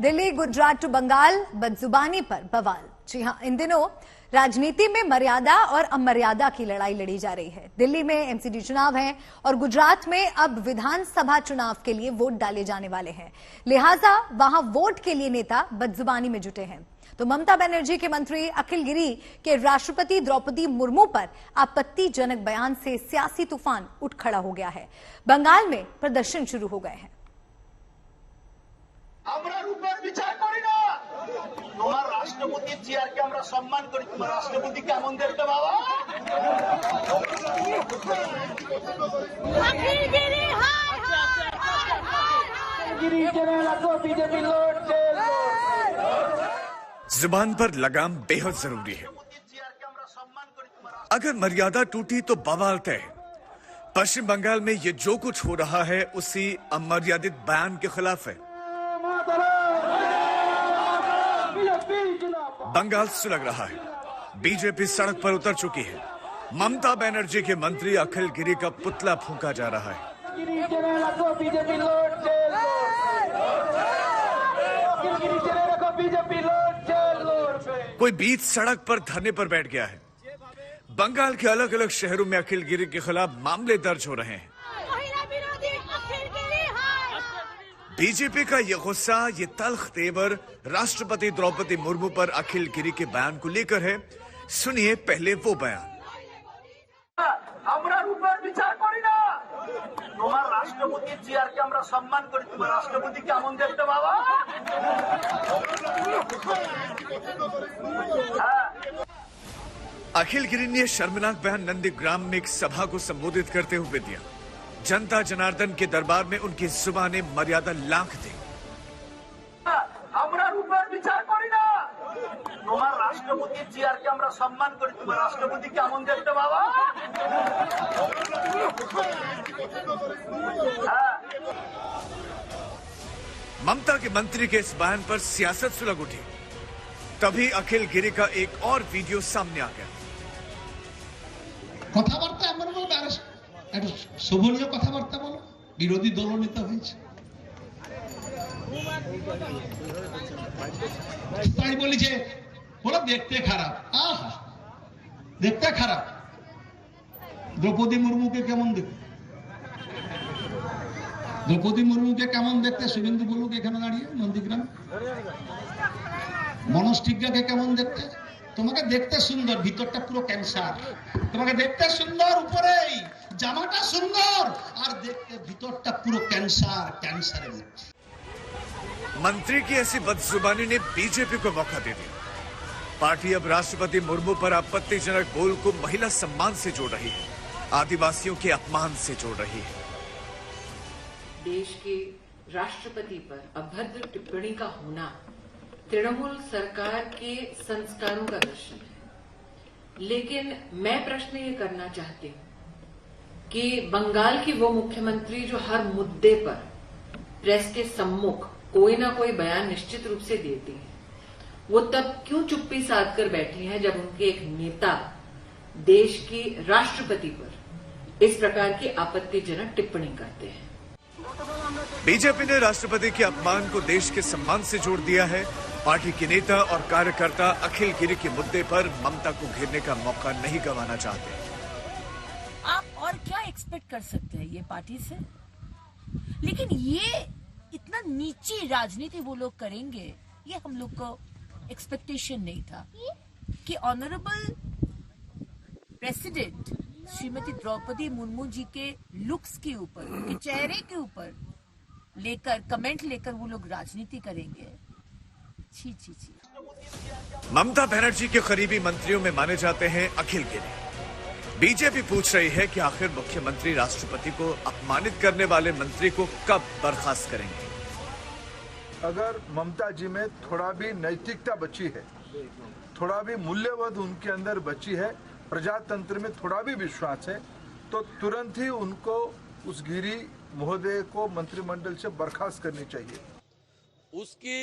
Delhi Gujarat to Bengal बदजुबानी पर बवाल। जी हां, इन दिनों राजनीति में मर्यादा और अमर्यादा की लड़ाई लड़ी जा रही है। दिल्ली में एमसीडी चुनाव है और गुजरात में अब विधानसभा चुनाव के लिए वोट डाले जाने वाले हैं, लिहाजा वहां वोट के लिए नेता बदजुबानी में जुटे हैं। तो ममता बनर्जी के मंत्री अखिल गिरी के राष्ट्रपति द्रौपदी मुर्मू पर आपत्तिजनक बयान से सियासी तूफान उठ खड़ा हो गया है। बंगाल में प्रदर्शन शुरू हो गए हैं। আমরা রূপের বিচার করি না, তোমার রাষ্ট্রপতির চেয়ারকে আমরা সম্মান করি। তোমার রাষ্ট্রপতি কেমন দেখতে বাবা? जुबान पर लगाम बेहद जरूरी है। अगर मर्यादा टूटी तो बवाल तय है। पश्चिम बंगाल में ये जो कुछ हो रहा है उसी अमर्यादित बयान के खिलाफ है। बंगाल सुलग रहा है, बीजेपी सड़क पर उतर चुकी है। ममता बनर्जी के मंत्री अखिल गिरी का पुतला फूंका जा रहा है। कोई बीच सड़क पर धरने पर बैठ गया है। बंगाल के अलग अलग शहरों में अखिल गिरी के खिलाफ मामले दर्ज हो रहे हैं। बीजेपी का ये गुस्सा, ये तल्ख तेवर राष्ट्रपति द्रौपदी मुर्मू पर अखिल गिरी के बयान को लेकर है। सुनिए पहले वो बयान। আমরা রূপের বিচার করি না, তোমার রাষ্ট্রপতির চেয়ারকে আমরা সম্মান করি। তোমার রাষ্ট্রপতি কেমন দেখতে বাবা? अखिल गिरी ने शर्मनाक बयान नंदीग्राम में एक सभा को संबोधित करते हुए दिया। जनता जनार्दन के दरबार में उनकी जुबाने मर्यादा लांघ दी। আমরা রূপের বিচার করি না, তোমার রাষ্ট্রপতির চেয়ারকে আমরা সম্মান করি। তোমার রাষ্ট্রপতি কেমন দেখতে বাবা? ममता के मंत्री के इस बयान पर सियासत सुलग उठी। तभी अखिल गिरी का एक और वीडियो सामने आ गया। কথাবার্তা এমন বলবে, আর একটা শোভনীয় কথাবার্তা বলো, বিরোধী দলনেতা হয়েছে তাই বলি যে বলো দেখতে খারাপ। আহা, দেখতে খারাপ। দ্রৌপদী মুর্মুকে কেমন দেখতে? দ্রৌপদী মুর্মুকে কেমন দেখতে শুভেন্দু বলুক এখানে দাঁড়িয়ে নন্দীগ্রাম। মনোজ টিগ্গাকে কেমন দেখতে? তোমাকে দেখতে সুন্দর, ভিতরটা পুরো ক্যান্সার। তোমাকে দেখতে সুন্দর, উপরেই জামাটা সুন্দর, আর দেখতে ভিতরটা পুরো ক্যান্সার, ক্যান্সারের মধ্যে। मंत्री की ऐसी बदजुबानी ने बीजेपी को मौका दे दिया। पार्टी अब राष्ट्रपति मुर्मू पर आपत्तिजनक बोल को महिला सम्मान से जोड़ रही है, आदिवासियों के अपमान से जोड़ रही है। देश के राष्ट्रपति पर अभद्र टिप्पणी का होना तृणमूल सरकार के संस्कारों का दर्शन है। लेकिन मैं प्रश्न ये करना चाहती हूं कि बंगाल की वो मुख्यमंत्री जो हर मुद्दे पर प्रेस के सम्मुख कोई ना कोई बयान निश्चित रूप से देती है, वो तब क्यों चुप्पी साध कर बैठी हैं जब उनके एक नेता देश की राष्ट्रपति पर इस प्रकार की आपत्तिजनक टिप्पणी करते हैं। बीजेपी ने राष्ट्रपति के अपमान को देश के सम्मान से जोड़ दिया है। पार्टी के नेता और कार्यकर्ता अखिल गिरी के मुद्दे पर ममता को घेरने का मौका नहीं गंवाना चाहते। आप और क्या एक्सपेक्ट कर सकते हैं ये पार्टी से? लेकिन ये इतना नीची राजनीति वो लोग करेंगे, ये हम लोग को एक्सपेक्टेशन नहीं था कि ऑनरेबल प्रेसिडेंट श्रीमती द्रौपदी मुर्मू जी के लुक्स के ऊपर, उनके चेहरे के ऊपर लेकर कमेंट लेकर वो लोग राजनीति करेंगे। छी छी छी। ममता बनर्जी के करीबी मंत्रियों में माने जाते हैं अखिल गिरी। बीजेपी पूछ रही है कि आखिर मुख्यमंत्री राष्ट्रपति को अपमानित करने वाले मंत्री को कब बर्खास्त करेंगे। अगर ममता जी में थोड़ा भी नैतिकता बची है, थोड़ा भी मूल्यबोध उनके अंदर बची है, प्रजातंत्र में थोड़ा भी विश्वास है, तो तुरंत ही उनको उस गिरी महोदय को मंत्रिमंडल से बर्खास्त करनी चाहिए। उसकी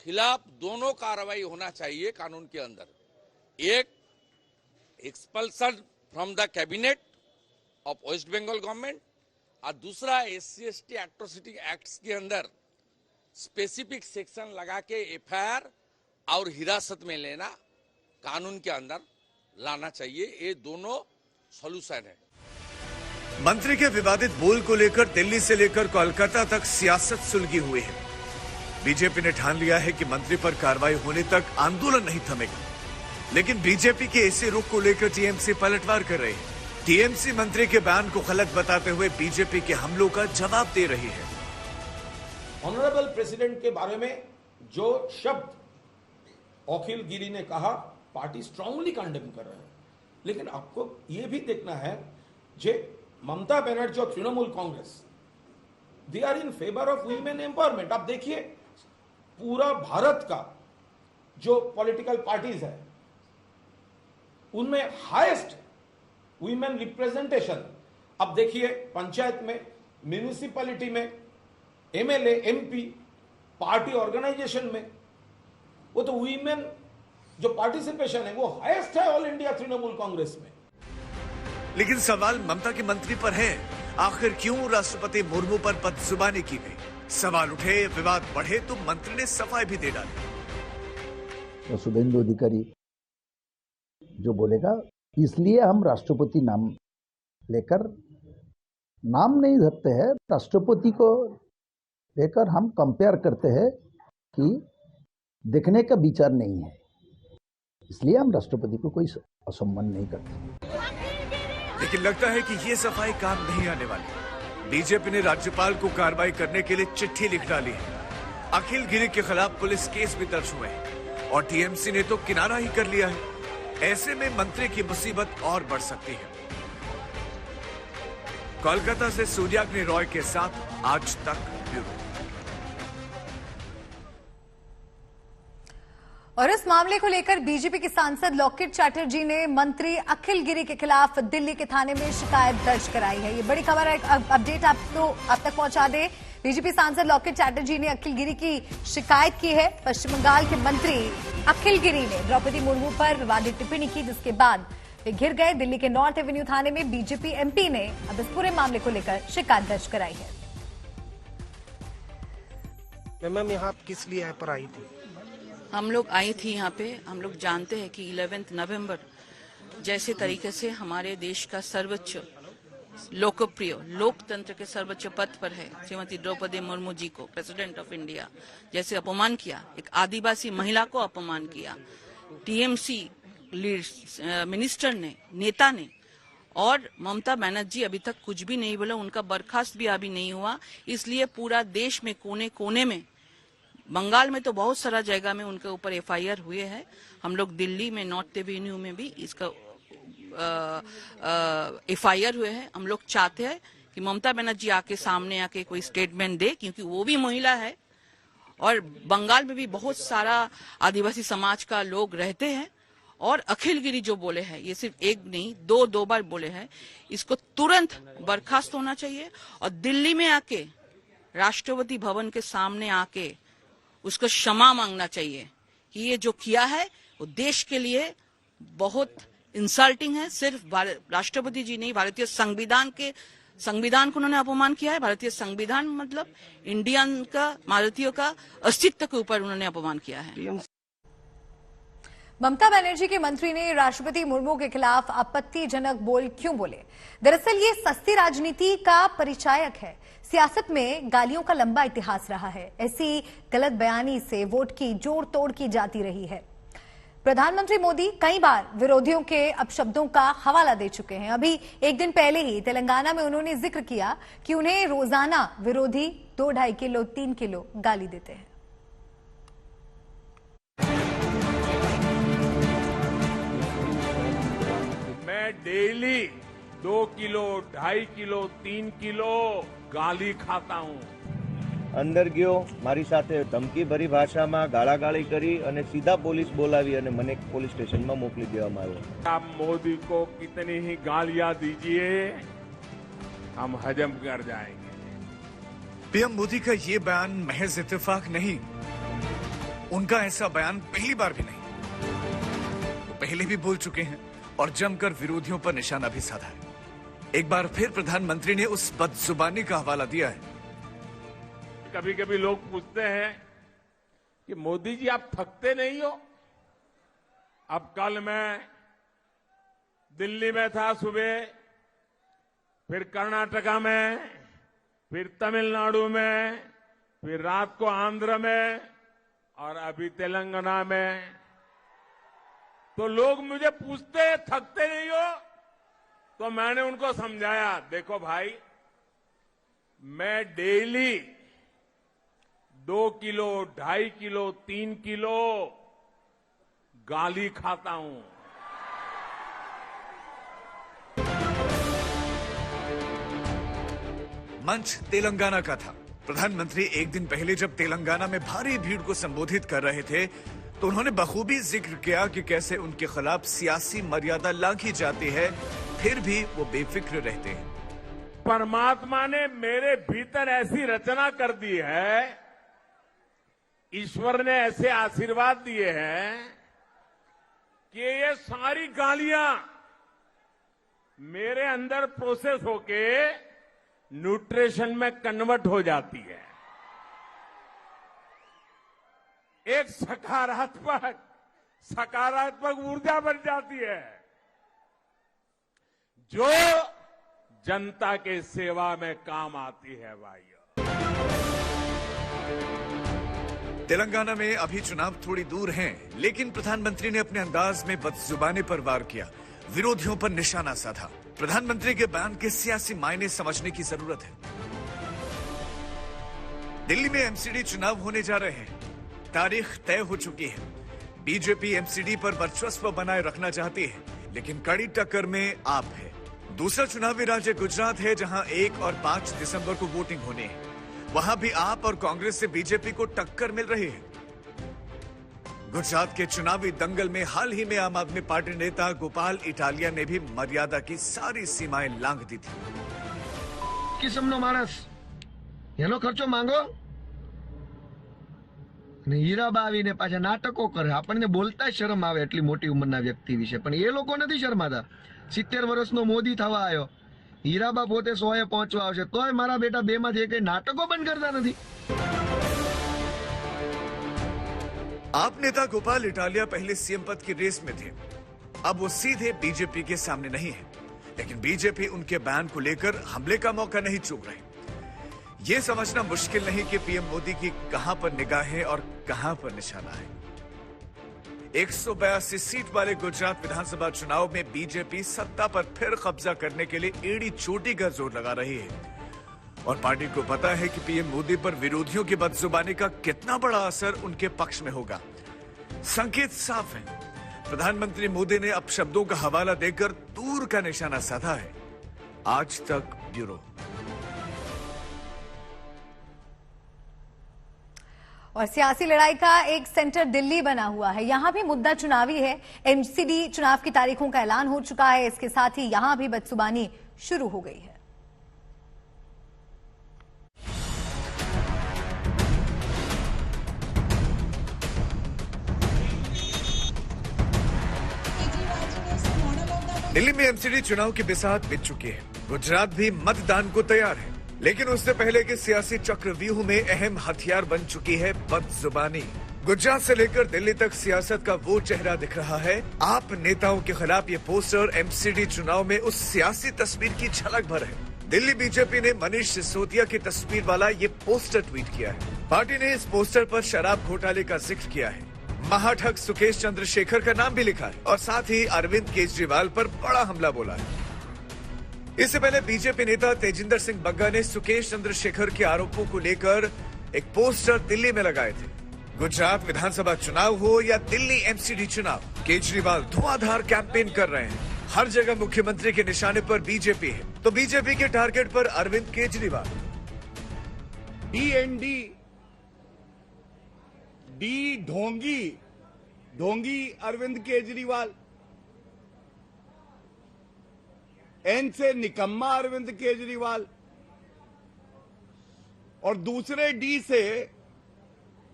खिलाफ दोनों कार्रवाई होना चाहिए कानून के अंदर। एक, expulsion from the cabinet of West Bengal government, और दूसरा SC/ST एट्रोसिटी एक्ट्स के अंदर स्पेसिफिक सेक्शन लगा के एफआईआर और हिरासत में लेना कानून के अंदर लाना चाहिए। ये दोनों सॉल्यूशन है। मंत्री के विवादित बोल को लेकर दिल्ली से लेकर कोलकाता तक सियासत सुलगी हुई है। बीजेपी ने ठान लिया है कि मंत्री पर कार्रवाई होने तक आंदोलन नहीं थमेगा, लेकिन बीजेपी के ऐसे रुख को लेकर टीएमसी पलटवार कर रही है। टीएमसी मंत्री के बयान को गलत बताते हुए बीजेपी के हमलों का जवाब दे रही है। ऑनरेबल प्रेसिडेंट के बारे में जो शब्द अखिल गिरी ने कहा, पार्टी स्ट्रांगली कंडेम कर रहे हैं। लेकिन आपको यह भी देखना है जे ममता बनर्जी और Trinamool Congress, they are in favour of women empowerment. आप देखिए पूरा भारत का जो पॉलिटिकल पार्टीज है उनमें हाईएस्ट वीमेन रिप्रेजेंटेशन। अब देखिए पंचायत में, म्यूनिसिपैलिटी में, एमएलए, एमपी, पार्टी ऑर्गेनाइजेशन में, वो तो वीमेन जो पार्टिसिपेशन है वो हाईएस्ट है ऑल इंडिया तृणमूल कांग्रेस में। लेकिन सवाल ममता के मंत्री पर है, आखिर क्यों राष्ट्रपति मुर्मू पर बदजुबानी की गई? सवाल उठे, विवाद बढ़े तो मंत्री ने सफाई भी दे डाली। तो शुभेंदु अधिकारी जो बोलेगा, इसलिए हम राष्ट्रपति नाम लेकर नाम नहीं धरते हैं, राष्ट्रपति को लेकर हम कंपेयर करते हैं कि देखने का विचार नहीं है, इसलिए हम राष्ट्रपति को कोई असम्मान नहीं करते। लेकिन लगता है कि ये सफाई काम नहीं आने वाली। बीजेपी ने राज्यपाल को कार्रवाई करने के लिए चिट्ठी लिख डाली है। अखिल गिरी के खिलाफ पुलिस केस भी दर्ज हुए हैं और टीएमसी ने तो किनारा ही कर लिया है। ऐसे में मंत्री की मुसीबत और बढ़ सकती है। कोलकाता से सूर्याग्नि रॉय के साथ आज तक ब्यूरो। और इस मामले को लेकर बीजेपी के सांसद लॉकेट चैटर्जी ने मंत्री अखिल गिरी के खिलाफ दिल्ली के थाने में शिकायत दर्ज कराई है। ये बड़ी खबर है, अपडेट आप तक पहुंचा दे। बीजेपी सांसद लॉकेट चैटर्जी ने अखिल गिरी की शिकायत की है। पश्चिम बंगाल के मंत्री अखिल गिरी ने द्रौपदी मुर्मू पर विवादित टिप्पणी की, जिसके बाद वे घिर गए। दिल्ली के नॉर्थ एवेन्यू थाने में बीजेपी एमपी ने अब इस पूरे मामले को लेकर शिकायत दर्ज कराई है। मैम यहाँ किस लिए पर आई थी? हम लोग आई थी यहाँ पे, हम लोग जानते हैं कि 11 नवंबर जैसे तरीके से हमारे देश का सर्वोच्च लोकप्रिय लोकतंत्र के सर्वोच्च पद पर है श्रीमती द्रौपदी मुर्मू जी को प्रेसिडेंट ऑफ इंडिया जैसे अपमान किया, एक आदिवासी महिला को अपमान किया, टीएमसी मिनिस्टर ने, नेता ने, और ममता बनर्जी अभी तक कुछ भी नहीं बोला, उनका बर्खास्त भी अभी नहीं हुआ। इसलिए पूरा देश में कोने कोने में, बंगाल में तो बहुत सारा जगह में उनके ऊपर एफआईआर हुए हैं। हम लोग दिल्ली में नॉर्थ एवेन्यू में भी इसका एफआईआर हुए हैं। हम लोग चाहते हैं कि ममता बनर्जी आके सामने आके कोई स्टेटमेंट दे, क्योंकि वो भी महिला है और बंगाल में भी बहुत सारा आदिवासी समाज का लोग रहते हैं। और अखिल गिरी जो बोले हैं, ये सिर्फ एक नहीं दो बार बोले हैं, इसको तुरंत बर्खास्त होना चाहिए और दिल्ली में आके राष्ट्रपति भवन के सामने आके उसको क्षमा मांगना चाहिए कि ये जो किया है वो देश के लिए बहुत इंसल्टिंग है। सिर्फ राष्ट्रपति जी नहीं, भारतीय संविधान को उन्होंने अपमान किया है। भारतीय संविधान मतलब इंडियन का, भारतीयों का अस्तित्व के ऊपर उन्होंने अपमान किया है। ममता बनर्जी के मंत्री ने राष्ट्रपति मुर्मू के खिलाफ आपत्तिजनक बोल क्यों बोले? दरअसल ये सस्ती राजनीति का परिचायक है। सियासत में गालियों का लंबा इतिहास रहा है। ऐसी गलत बयानी से वोट की जोड़ तोड़ की जाती रही है। प्रधानमंत्री मोदी कई बार विरोधियों के अपशब्दों का हवाला दे चुके हैं। अभी एक दिन पहले ही तेलंगाना में उन्होंने जिक्र किया कि उन्हें रोजाना विरोधी 2-2.5 किलो 3 किलो गाली देते हैं। मैं डेली 2 किलो 2.5 किलो 3 किलो ગાલી ખાતા હું। અંદર ગયો, મારી સાથે ધમકી ભરી ભાષામાં ગાળાગાળી કરી અને સીધા પોલીસ બોલાવી અને મને પોલીસ સ્ટેશનમાં મોકલી દેવામાં આવ્યો। आप मोदी को कितनी ही गालियां दीजिए, हम हजम कर जाएंगे। पीएम मोदी का ये बयान महज इत्तेफाक नहीं, उनका ऐसा बयान पहली बार भी नहीं, वो पहले भी बोल चुके हैं और जमकर विरोधियों पर निशाना भी साधा है। एक बार फिर प्रधानमंत्री ने उस बदजुबानी का हवाला दिया है। कभी कभी लोग पूछते हैं कि मोदी जी आप थकते नहीं हो। अब कल मैं दिल्ली में था सुबह, फिर कर्नाटका में, फिर तमिलनाडु में, फिर रात को आंध्र में और अभी तेलंगाना में। तो लोग मुझे पूछते हैं थकते नहीं हो, तो मैंने उनको समझाया, देखो भाई मैं डेली 2 किलो, 2.5 किलो, 3 किलो गाली खाता हूं। मंच तेलंगाना का था। प्रधानमंत्री एक दिन पहले जब तेलंगाना में भारी भीड़ को संबोधित कर रहे थे तो उन्होंने बखूबी जिक्र किया कि कैसे उनके खिलाफ सियासी मर्यादा लांघी जाती है, फिर भी वो बेफिक्र रहते हैं। परमात्मा ने मेरे भीतर ऐसी रचना कर दी है, ईश्वर ने ऐसे आशीर्वाद दिए हैं कि ये सारी गालियां मेरे अंदर प्रोसेस होके न्यूट्रिशन में कन्वर्ट हो जाती है। एक सकारात्मक ऊर्जा बन जाती है जो जनता के सेवा में काम आती है भाइयों। तेलंगाना में अभी चुनाव थोड़ी दूर हैं, लेकिन प्रधानमंत्री ने अपने अंदाज में बदजुबानी पर वार किया, विरोधियों पर निशाना साधा। प्रधानमंत्री के बयान के सियासी मायने समझने की जरूरत है। दिल्ली में एमसीडी चुनाव होने जा रहे हैं, तारीख तय हो चुकी है। बीजेपी एमसीडी पर वर्चस्व बनाए रखना चाहती है, लेकिन कड़ी टक्कर में आप है। दूसरा चुनावी राज्य गुजरात है, जहां 1 और 5 दिसंबर को वोटिंग होनी है। वहां भी आप और कांग्रेस से बीजेपी को टक्कर मिल रही है। गुजरात के चुनावी दंगल में हाल ही में आम आदमी पार्टी नेता गोपाल इटालिया ने भी मर्यादा की सारी सीमाएं लांघ दी थी। किस्मनो मानस एनो खर्चो मांगो ने हीराबा आवीने पाछा नाटको करे, આપણને બોલતા શરમ આવે એટલી મોટી ઉંમરના વ્યક્તિ વિશે, પણ એ લોકો નથી શરમાતા। 70 વર્ષનો મોદી થવા આવ્યો, હીરાબા પોતે 100 એ પહોંચવા આવશે, તોય મારા બેટા બે માંથી એક નાટકો બંધ કરતા નથી। आप नेता गोपाल इटालिया पहले सीएम पद की रेस में थे, अब वो सीधे बीजेपी के सामने नहीं है, लेकिन बीजेपी उनके बयान को लेकर हमले का मौका नहीं चूक रही। ये समझना मुश्किल नहीं कि पीएम मोदी की कहां पर निगाहें और कहां पर निशाना है। 182 सीट वाले गुजरात विधानसभा चुनाव में बीजेपी सत्ता पर फिर कब्जा करने के लिए एड़ी चोटी का जोर लगा रही है, और पार्टी को पता है कि पीएम मोदी पर विरोधियों की बदजुबानी का कितना बड़ा असर उनके पक्ष में होगा। संकेत साफ है, प्रधानमंत्री मोदी ने अब शब्दों का हवाला देकर दूर का निशाना साधा है। आज तक ब्यूरो। और सियासी लड़ाई का एक सेंटर दिल्ली बना हुआ है, यहां भी मुद्दा चुनावी है। एमसीडी चुनाव की तारीखों का ऐलान हो चुका है, इसके साथ ही यहां भी बदजुबानी शुरू हो गई है। दिल्ली में एमसीडी चुनाव की बिसात बिछ चुकी है। गुजरात भी मतदान को तैयार है, लेकिन उससे पहले के सियासी चक्रव्यूह में अहम हथियार बन चुकी है बदजुबानी। गुजरात से लेकर दिल्ली तक सियासत का वो चेहरा दिख रहा है। आप नेताओं के खिलाफ ये पोस्टर एमसीडी चुनाव में उस सियासी तस्वीर की झलक भर है। दिल्ली बीजेपी ने मनीष सिसोदिया की तस्वीर वाला ये पोस्टर ट्वीट किया है। पार्टी ने इस पोस्टर पर शराब घोटाले का जिक्र किया है, महाठग सुकेश चंद्रशेखर का नाम भी लिखा है, और साथ ही अरविंद केजरीवाल पर बड़ा हमला बोला है। इससे पहले बीजेपी नेता तेजिंदर सिंह बग्गा ने सुकेश चंद्रशेखर के आरोपों को लेकर एक पोस्टर दिल्ली में लगाए थे। गुजरात विधानसभा चुनाव हो या दिल्ली एमसीडी चुनाव, केजरीवाल धुआंधार कैंपेन कर रहे हैं। हर जगह मुख्यमंत्री के निशाने पर बीजेपी है, तो बीजेपी के टारगेट पर अरविंद केजरीवाल। डीएनडी डी ढोंगी अरविंद केजरीवाल, एन से निकम्मा अरविंद केजरीवाल, और दूसरे डी से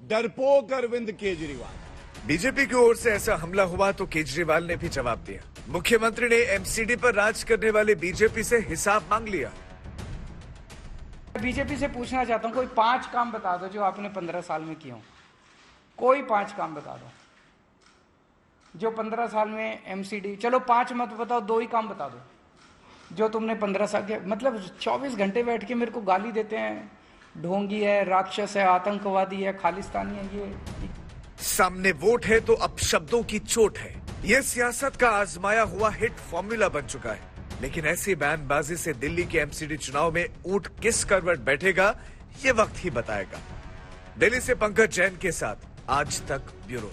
डरपोक अरविंद केजरीवाल। बीजेपी की ओर से ऐसा हमला हुआ तो केजरीवाल ने भी जवाब दिया। मुख्यमंत्री ने एमसीडी पर राज करने वाले बीजेपी से हिसाब मांग लिया। बीजेपी से पूछना चाहता हूं, कोई 5 काम बता दो जो आपने 15 साल में किए हो। कोई 5 काम बता दो जो 15 साल में एमसीडी, चलो 5 मत बताओ, 2 ही काम बता दो जो तुमने 15 साल के, मतलब 24 घंटे बैठ के मेरे को गाली देते हैं, ढोंगी है, राक्षस है, आतंकवादी है, खालिस्तानी है। ये सामने वोट है तो अब शब्दों की चोट है। यह सियासत का आजमाया हुआ हिट फॉर्मूला बन चुका है। लेकिन ऐसी बयानबाजी से दिल्ली के एमसीडी चुनाव में ऊंट किस करवट बैठेगा, ये वक्त ही बताएगा। दिल्ली से पंकज जैन के साथ आज तक ब्यूरो।